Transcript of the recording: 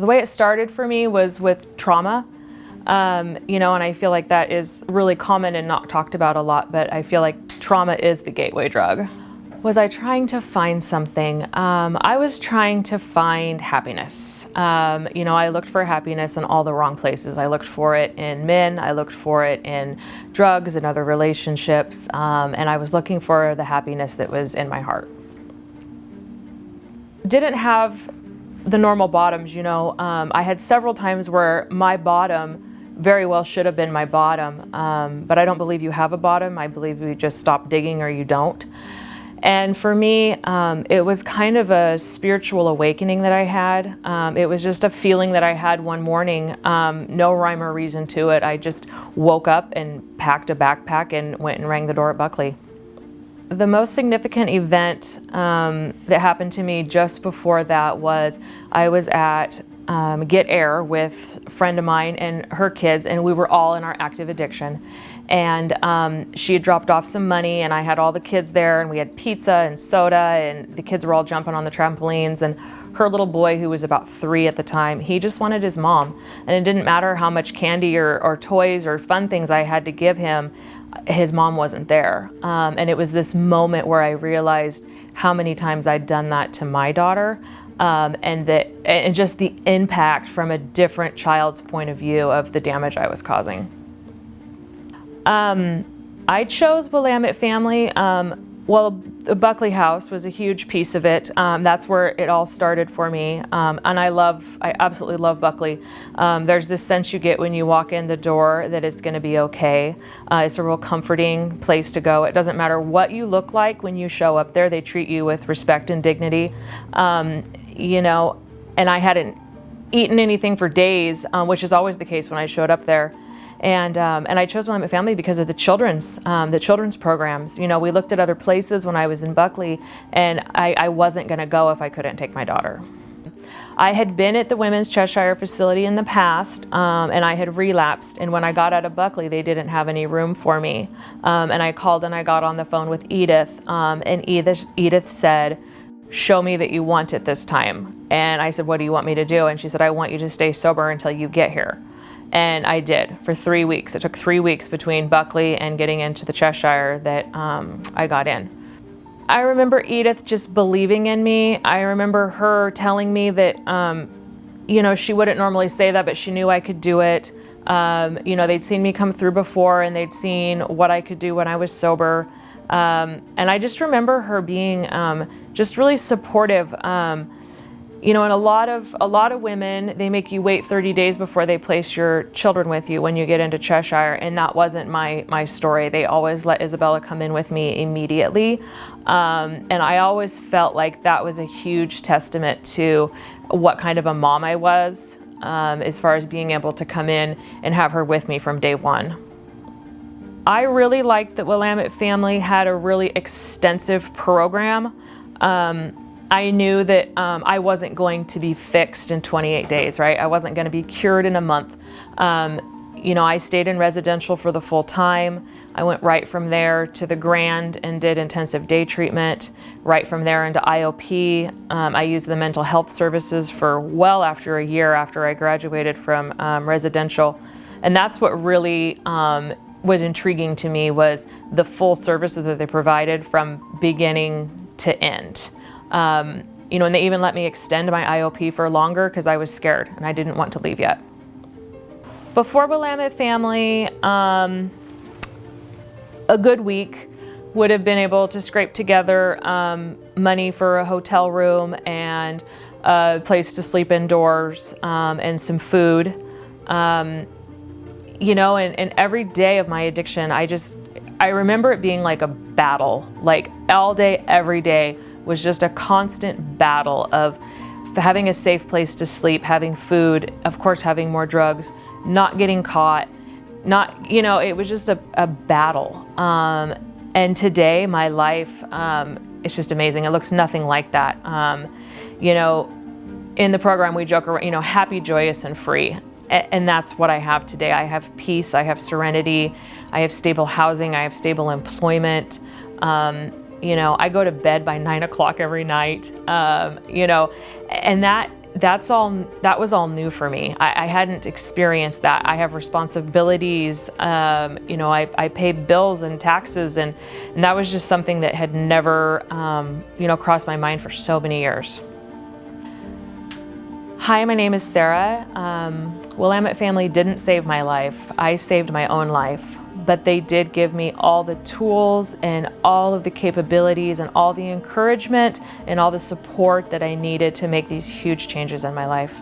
The way it started for me was with trauma, and I feel like that is really common and not talked about a lot, but I feel like trauma is the gateway drug. Was I trying to find something? I was trying to find happiness. I looked for happiness in all the wrong places. I looked for it in men, I looked for it in drugs and other relationships, and I was looking for the happiness that was in my heart. Didn't have the normal bottoms, I had several times where my bottom very well should have been my bottom, but I don't believe you have a bottom. I believe you just stop digging or you don't. And for me, it was kind of a spiritual awakening that I had. It was just a feeling that I had one morning, no rhyme or reason to it. I just woke up and packed a backpack and went and rang the door at Buckley. The most significant event that happened to me just before that was I was at Get Air with a friend of mine and her kids, and we were all in our active addiction. And she had dropped off some money, and I had all the kids there, and we had pizza and soda, and the kids were all jumping on the trampolines. And her little boy, who was about 3 at the time, he just wanted his mom. And it didn't matter how much candy or toys or fun things I had to give him, his mom wasn't there. And it was this moment where I realized how many times I'd done that to my daughter, and just the impact from a different child's point of view of the damage I was causing. I chose Willamette Family. The Buckley House was a huge piece of it. That's where it all started for me. And I absolutely love Buckley. There's this sense you get when you walk in the door that it's going to be okay. It's a real comforting place to go. It doesn't matter what you look like when you show up there. They treat you with respect and dignity. And I hadn't eaten anything for days, which is always the case when I showed up there. And I chose Willamette Family because of the children's programs. We looked at other places when I was in Buckley, and I wasn't going to go if I couldn't take my daughter. I had been at the Women's Cheshire facility in the past, and I had relapsed. And when I got out of Buckley, they didn't have any room for me. And I called and I got on the phone with Edith, and Edith said, "Show me that you want it this time." And I said, "What do you want me to do?" And she said, "I want you to stay sober until you get here." And I did for 3 weeks. It took 3 weeks between Buckley and getting into the Cheshire that I got in. I remember Edith just believing in me. I remember her telling me that, she wouldn't normally say that, but she knew I could do it. They'd seen me come through before, and they'd seen what I could do when I was sober. And I just remember her being just really supportive. And a lot of women, they make you wait 30 days before they place your children with you when you get into Cheshire, and that wasn't my story. They always let Isabella come in with me immediately, and I always felt like that was a huge testament to what kind of a mom I was, as far as being able to come in and have her with me from day one. I really liked that Willamette Family had a really extensive program. I knew that I wasn't going to be fixed in 28 days, right? I wasn't going to be cured in a month. I stayed in residential for the full time. I went right from there to the Grand and did intensive day treatment. Right from there into IOP. I used the mental health services for well after a year after I graduated from residential. And that's what really was intriguing to me, was the full services that they provided from beginning to end. And they even let me extend my IOP for longer because I was scared and I didn't want to leave yet. Before Willamette Family, a good week would have been able to scrape together money for a hotel room and a place to sleep indoors, and some food. And every day of my addiction, I remember it being like a battle, like all day, every day was just a constant battle of having a safe place to sleep, having food, of course having more drugs, not getting caught, it was just a battle. And today my life, it's just amazing. It looks nothing like that. In the program we joke around, happy, joyous, and free. And that's what I have today. I have peace, I have serenity, I have stable housing, I have stable employment. I go to bed by 9 o'clock every night, and that that was all new for me. I hadn't experienced that. I have responsibilities, I pay bills and taxes, and that was just something that had never, crossed my mind for so many years. Hi, my name is Sarah. Willamette family didn't save my life. I saved my own life, but they did give me all the tools and all of the capabilities and all the encouragement and all the support that I needed to make these huge changes in my life.